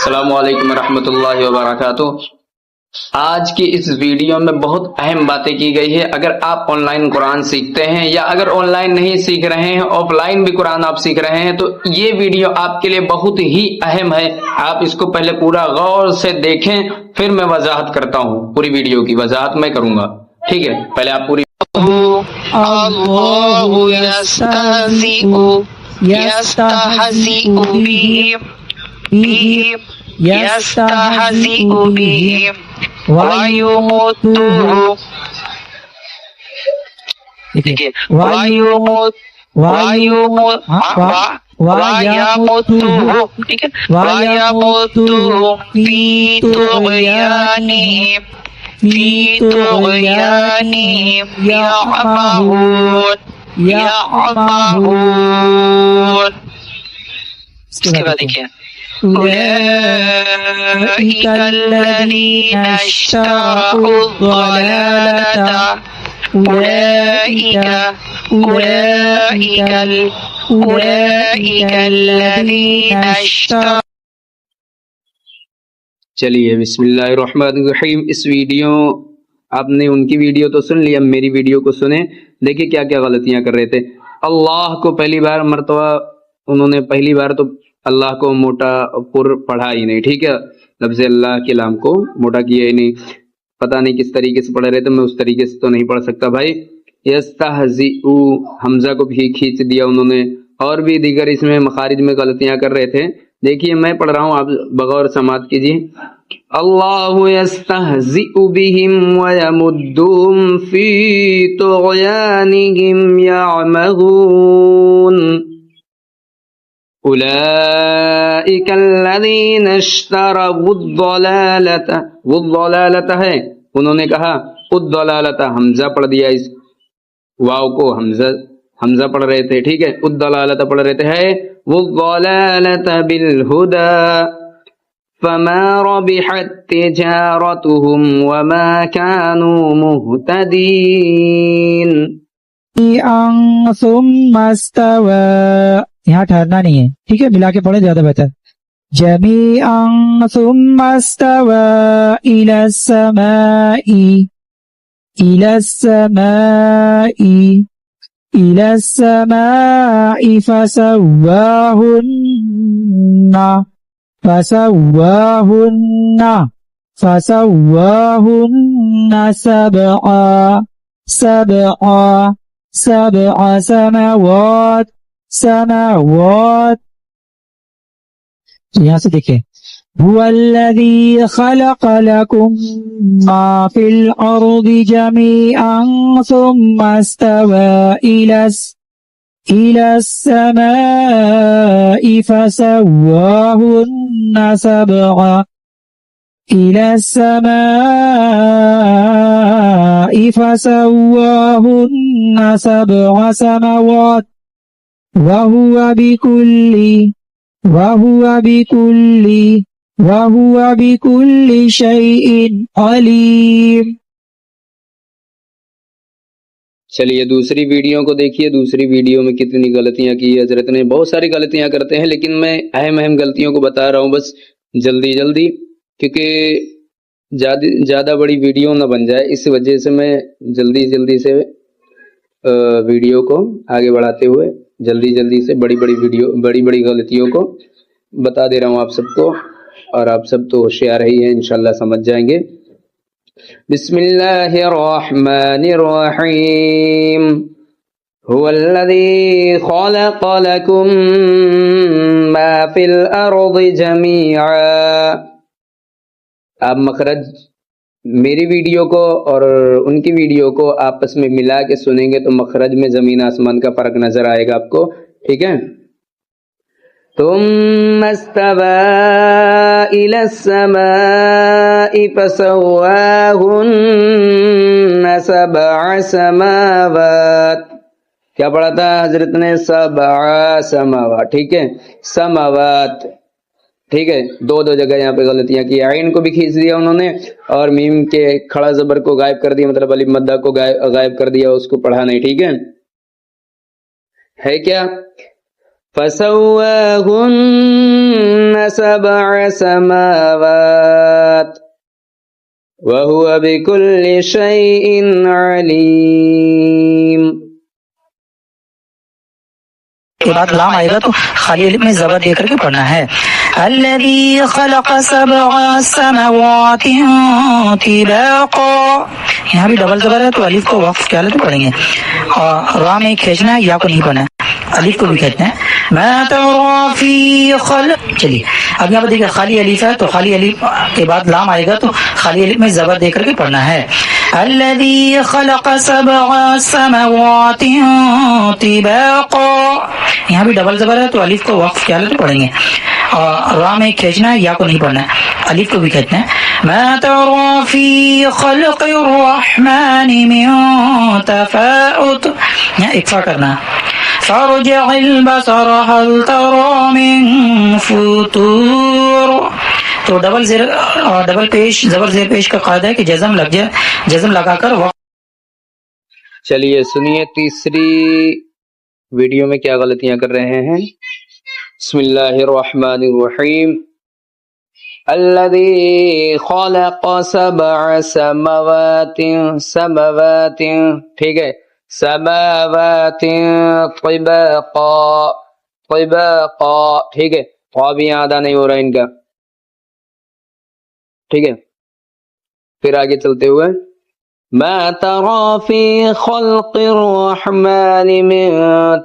السلام علیکم ورحمۃ اللہ وبرکاتہ۔ آج کی اس ویڈیو میں بہت اہم باتیں کی گئی ہے۔ اگر آپ آن لائن قرآن سیکھتے ہیں یا اگر آن لائن نہیں سیکھ رہے ہیں، آف لائن بھی قرآن آپ سیکھ رہے ہیں، تو یہ ویڈیو آپ کے لیے بہت ہی اہم ہے۔ آپ اس کو پہلے پورا غور سے دیکھیں، پھر میں وضاحت کرتا ہوں۔ پوری ویڈیو کی وضاحت میں کروں گا، ٹھیک ہے؟ پہلے آپ پوری اللہ یستہزئ بہم ویمدہ فی طغیانہم یعمہون۔ اس کے بعد دیکھیں اولئک الذین اشتروا الضلالۃ اولئک الذین اشتروا۔ چلیے بسم اللہ الرحمن الرحیم۔ اس ویڈیو آپ نے ان کی ویڈیو تو سن لی، اب میری ویڈیو کو سنیں۔ دیکھیں کیا کیا غلطیاں کر رہے تھے۔ اللہ کو پہلی بار مرتبہ انہوں نے پہلی بار تو اللہ کو موٹا پر پڑھا ہی نہیں، ٹھیک ہے؟ لفظ اللہ کے لام کو موٹا کیا ہی نہیں۔ پتہ نہیں کس طریقے سے پڑھ رہے تھے، میں اس طریقے سے تو نہیں پڑھ سکتا بھائی۔ یستہزئ حمزہ کو بھی کھینچ دیا انہوں نے، اور بھی دیگر اس میں مخارج میں غلطیاں کر رہے تھے۔ دیکھیے میں پڑھ رہا ہوں، آپ بغور سماعت کیجیے۔ اللہ یستہزئ بہم ویمدہم فی طغیانہم یعمہون۔ اولئک الذین اشتروا الضلالۃ، وہ ضلالت ہے، انہوں نے کہا الضلالۃ، حمزہ پڑھ دیا، اس واو کو حمزہ پڑھ رہے تھے، ٹھیک ہے؟ الضلالۃ پڑھ رہے تھے، ہے والضلالۃ بالہدی فما ربحت تجارتهم وما كانوا مهتدین۔ ثم استوى، یہاں ٹھہرنا نہیں ہے، ٹھیک ہے؟ ملا کے پڑھیں زیادہ بہتر۔ جميعا ثم استوى إلى السماء فسواهن سبع سماوات۔ یہاں سے دیکھیں، هو الذي خلق لكم ما في الأرض جميعا ثم استوى إلى السماء فسواهن سبع سماوات وهو بكل شيء عليم۔ چلیے دوسری ویڈیو کو دیکھیے۔ دوسری ویڈیو میں کتنی غلطیاں کی ہے حضرت نے۔ بہت ساری غلطیاں کرتے ہیں، لیکن میں اہم غلطیوں کو بتا رہا ہوں بس جلدی، کیونکہ زیادہ بڑی ویڈیو نہ بن جائے، اس وجہ سے میں جلدی سے ویڈیو کو آگے بڑھاتے ہوئے جلدی سے بڑی غلطیوں کو بتا دے رہا ہوں آپ سب کو، اور آپ سب تو ہوشیار ہی ہیں، انشاءاللہ سمجھ جائیں گے۔ بسم اللہ الرحمن الرحیم۔ هو الذی خلق لکم ما فی الارض جمیعا۔ آپ مخرج میری ویڈیو کو اور ان کی ویڈیو کو آپس میں ملا کے سنیں گے تو مخرج میں زمین آسمان کا فرق نظر آئے گا آپ کو، ٹھیک ہے؟ ثم استوى إلى السماء فسواهن سبع سماوات۔ کیا پڑھا تھا حضرت نے؟ سبع سماوات، ٹھیک ہے؟ سماوات، ٹھیک ہے؟ دو جگہ یہاں پہ غلطیاں کی، عین کو بھی کھینچ دیا انہوں نے، اور میم کے کھڑا زبر کو غائب کر دیا، مطلب الف مدہ کو غائب کر دیا، اس کو پڑھا نہیں، ٹھیک ہے کیا؟ فسواهن 7 سماوات وهو بكل شيء عليم. کے بعد لام آئے گا تو خالی الف میں زبر دے کر کے پڑھنا ہے. الذي خلق 7 سماوات طباقا. یہاں بھی ڈبل زبر ہے تو الف کو وقف کیا تو پڑھیں گے. اور را میں کھینچنا ہے، یا کو نہیں پڑھنا ہے، الف کو بھی کھینچنا ہے. ما ترى في خلق. چلیے اب یہاں پر دیکھیں خالی الف ہے تو خالی الف کے بعد لام آئے گا تو خالی الف میں زبر دے کر کے پڑھنا ہے. الذي خلق 7 سماوات طباقا. یہاں بھی ڈبل زبر ہے تو الف کو وقف کیا تو پڑھیں گے. اور را میں کھینچنا ہے، یا کو نہیں پڑھنا ہے، الف کو بھی کھینچنا ہے. ما ترى في خلق الرحمن من تفاؤت. یہاں اکفا کرنا ہے. فارجع البصر هل ترى من فطور. تو ڈبل پیش زبر زیر پیش کا قاعدہ ہے کہ جزم لگ جائے، جزم لگا کر وقت. چلیے سنیے تیسری ویڈیو میں کیا غلطیاں کر رہے ہیں. بسم اللہ الرحمن الرحیم. الذی خلق 7 سماوات. ٹھیک ہے، سماوات طباقا. ٹھیک ہے، خواب یہاں ادا نہیں ہو رہا ان کا. ٹھیک ہے، پھر آگے چلتے ہوئے ما ترى في خلق الرحمن من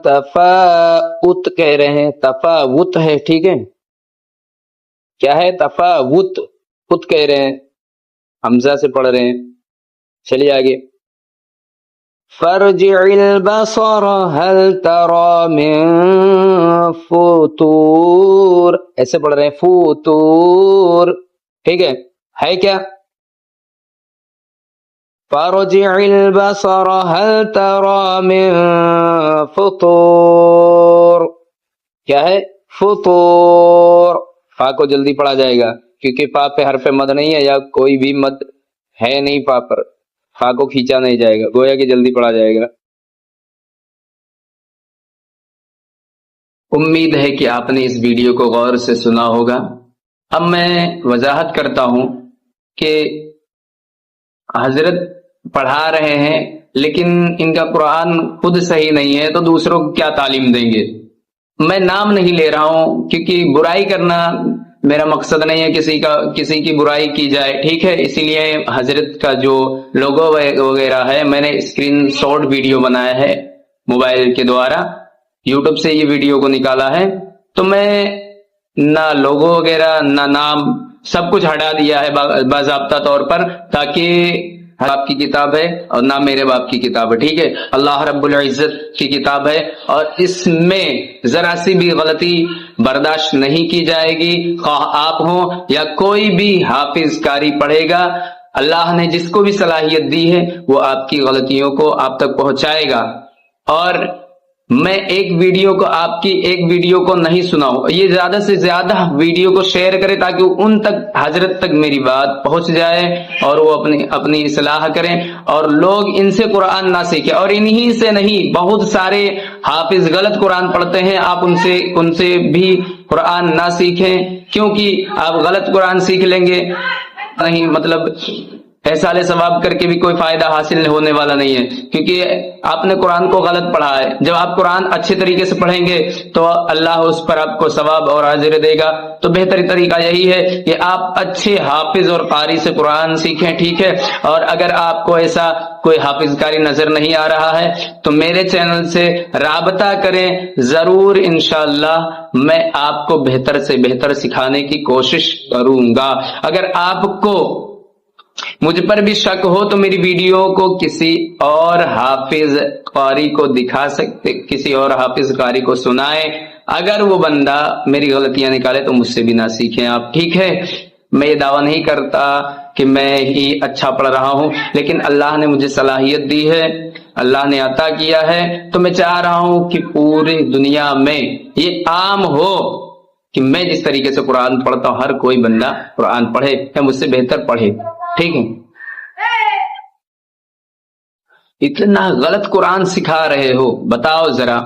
تفاوت کہہ رہے ہیں، تفاوت ہے. ٹھیک ہے، کیا ہے تفاوت؟ خود کہہ رہے ہیں، حمزہ سے پڑھ رہے ہیں. چلیے آگے. فرجع البصر هل ترى من فطور. ایسے پڑھ رہے ہیں فطور. ٹھیک ہے کیا؟ فرجع البصر هل ترى من فطور. کیا ہے؟ فطور. فا کو جلدی پڑھا جائے گا کیونکہ فا پہ حرف مد نہیں ہے، یا کوئی بھی مد ہے نہیں فا پر. فا کو کھینچا نہیں جائے گا، گویا کہ جلدی پڑھا جائے گا. امید ہے کہ آپ نے اس ویڈیو کو غور سے سنا ہوگا. اب میں وضاحت کرتا ہوں کہ حضرت پڑھا رہے ہیں لیکن ان کا قرآن خود صحیح نہیں ہے تو دوسروں کو کیا تعلیم دیں گے. میں نام نہیں لے رہا ہوں کیونکہ برائی کرنا میرا مقصد نہیں ہے، کسی کی برائی کی جائے. ٹھیک ہے، اسی لیے حضرت کا جو لوگو وغیرہ ہے میں نے اسکرین شاٹ ویڈیو بنایا ہے موبائل کے دوارا، یوٹیوب سے یہ ویڈیو کو نکالا ہے. تو میں نہ لوگو وغیرہ نہ نام، سب کچھ ہٹا دیا ہے باضابطہ طور پر، تاکہ باپ کی کتاب ہے اور نہ میرے باپ کی کتاب ہے. ٹھیک ہے، اللہ رب العزت کی کتاب ہے اور اس میں ذرا سی بھی غلطی برداشت نہیں کی جائے گی، خواہ آپ ہوں یا کوئی بھی حافظ قاری پڑھے گا. اللہ نے جس کو بھی صلاحیت دی ہے وہ آپ کی غلطیوں کو آپ تک پہنچائے گا. اور میں ایک ویڈیو کو نہیں سناؤں، یہ زیادہ سے زیادہ ویڈیو کو شیئر کرے تاکہ ان تک حضرت تک میری بات پہنچ جائے اور وہ اپنی اصلاح کریں اور لوگ ان سے قرآن نہ سیکھیں. اور انہی سے نہیں، بہت سارے حافظ غلط قرآن پڑھتے ہیں، آپ ان سے بھی قرآن نہ سیکھیں، کیونکہ آپ غلط قرآن سیکھ لیں گے نہیں، مطلب احصال ثواب کر کے بھی کوئی فائدہ حاصل ہونے والا نہیں ہے، کیونکہ آپ نے قرآن کو غلط پڑھا ہے. جب آپ قرآن اچھے طریقے سے پڑھیں گے تو اللہ اس پر آپ کو ثواب اور اجر دے گا. تو بہترین طریقہ یہی ہے کہ آپ اچھے حافظ اور قاری سے قرآن سیکھیں. ٹھیک ہے، اور اگر آپ کو ایسا کوئی حافظ قاری نظر نہیں آ رہا ہے تو میرے چینل سے رابطہ کریں، ضرور انشاءاللہ میں آپ کو بہتر سے بہتر سکھانے کی کوشش کروں گا. اگر آپ کو مجھ پر بھی شک ہو تو میری ویڈیو کو کسی اور حافظ قاری کو دکھا سکتے، کسی اور حافظ قاری کو سنائیں. اگر وہ بندہ میری غلطیاں نکالے تو مجھ سے بھی نہ سیکھیں آپ. ٹھیک ہے، میں یہ دعویٰ نہیں کرتا کہ میں ہی اچھا پڑھ رہا ہوں، لیکن اللہ نے مجھے صلاحیت دی ہے، اللہ نے عطا کیا ہے، تو میں چاہ رہا ہوں کہ پوری دنیا میں یہ عام ہو کہ میں جس طریقے سے قرآن پڑھتا ہوں ہر کوئی بندہ قرآن پڑھے یا مجھ سے بہتر پڑھے. ٹھیک ہے، اتنا غلط قرآن سکھا رہے ہو، بتاؤ ذرا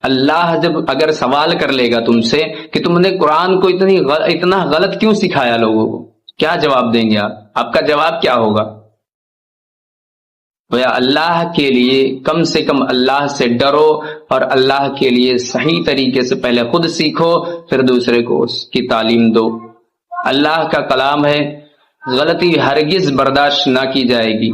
اللہ جب اگر سوال کر لے گا تم سے کہ تم نے قرآن کو اتنا غلط کیوں سکھایا لوگوں کو، کیا جواب دیں گے آپ کا جواب کیا ہوگا؟ یا اللہ کے لیے کم سے کم اللہ سے ڈرو اور اللہ کے لیے صحیح طریقے سے پہلے خود سیکھو، پھر دوسرے کو اس کی تعلیم دو۔ اللہ کا کلام ہے، غلطی ہرگز برداشت نہ کی جائے گی۔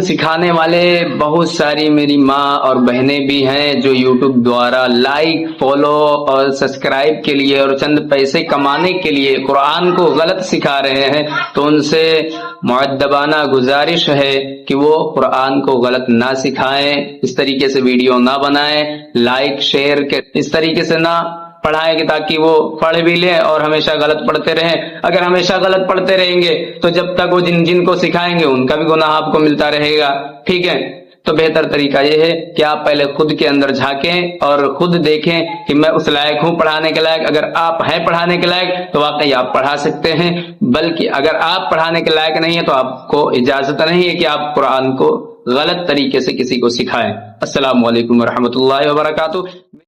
سکھانے والے بہت ساری میری ماں اور بہنیں بھی ہیں جو یوٹیوب دوارا لائک، فالو اور سبسکرائب کے لیے اور چند پیسے کمانے کے لیے قرآن کو غلط سکھا رہے ہیں، تو ان سے مؤدبانہ گزارش ہے کہ وہ قرآن کو غلط نہ سکھائیں، اس طریقے سے ویڈیو نہ بنائیں، لائک شیئر کے اس طریقے سے نہ پڑھائیں کہ تاکہ وہ پڑھ بھی لیں اور ہمیشہ غلط پڑھتے رہیں۔ اگر ہمیشہ غلط پڑھتے رہیں گے تو جب تک وہ جن کو سکھائیں گے ان کا بھی گناہ آپ کو ملتا رہے گا، ٹھیک ہے؟ تو بہتر طریقہ یہ ہے کہ آپ پہلے خود کے اندر جھانکیں اور خود دیکھیں کہ میں اس لائق ہوں پڑھانے کے لائق۔ اگر آپ ہیں پڑھانے کے لائق تو واقعی آپ پڑھا سکتے ہیں، بلکہ اگر آپ پڑھانے کے لائق نہیں ہیں تو آپ کو اجازت نہیں ہے کہ آپ قرآن کو غلط طریقے سے کسی کو سکھائیں۔ السلام علیکم ورحمۃ اللہ وبرکاتہ۔